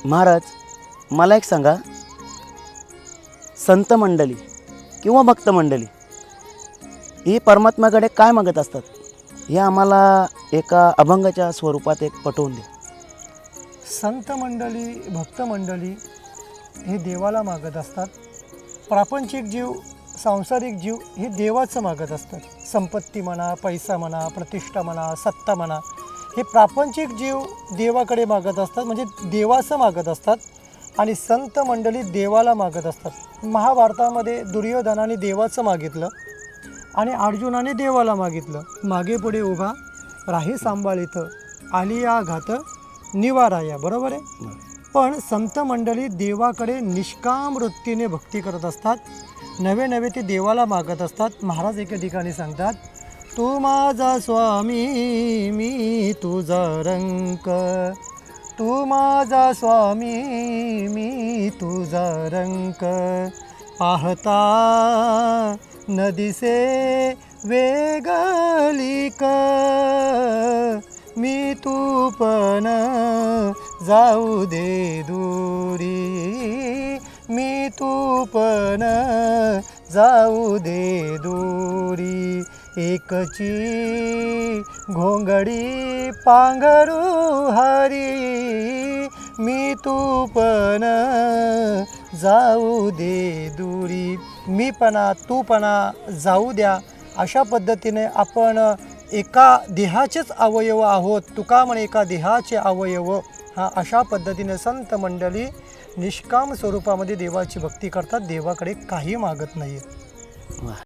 महाराज, मला एक सांगा, संत मंडळी किंवा भक्त मंडळी ही परमात्म्याकडे काय मागत असतात हे आम्हाला एका अभंगाच्या स्वरूपात एक पटवून द्या. संत मंडळी, भक्त मंडळी हे देवाला मागत असतात. प्रापंचिक जीव, सांसारिक जीव हे देवाचं मागत असतात. संपत्ती म्हणा, पैसा म्हणा, प्रतिष्ठा म्हणा, सत्ता म्हणा, हे प्रापंचिक जीव देवाकडे मागत असतात, म्हणजे देवाचं मागत असतात. आणि संत मंडळी देवाला मागत असतात. महाभारतामध्ये दुर्योधनाने देवाचं मागितलं आणि अर्जुनाने देवाला मागितलं. मागे पुढे उभा राही सांभाळित, आली या घात निवाराया. बरोबर आहे. पण संत मंडळी देवाकडे निष्काम वृत्तीने भक्ती करत असतात. नवे नवे ते देवाला मागत असतात. महाराज एके ठिकाणी सांगतात, तू माझा स्वामी मी तुझा रंक, तू माझा स्वामी मी तुझा रंक, पाहता न दिसे वेगळी क, मी तू पण जाऊ दे दूरी, मी तू पण जाऊ दे दूरी, एकची घोंगडी पांघरू हरी, मी तू पण जाऊ दे दूरी. मीपणा तूपणा जाऊ द्या. अशा पद्धतीने आपण एका देहाचेच अवयव आहोत. तुका म्हणे एका देहाचे अवयव. अशा पद्धतीने संत मंडळी निष्काम स्वरूपामध्ये देवाची भक्ती करतात. देवाकडे काही मागत नाही.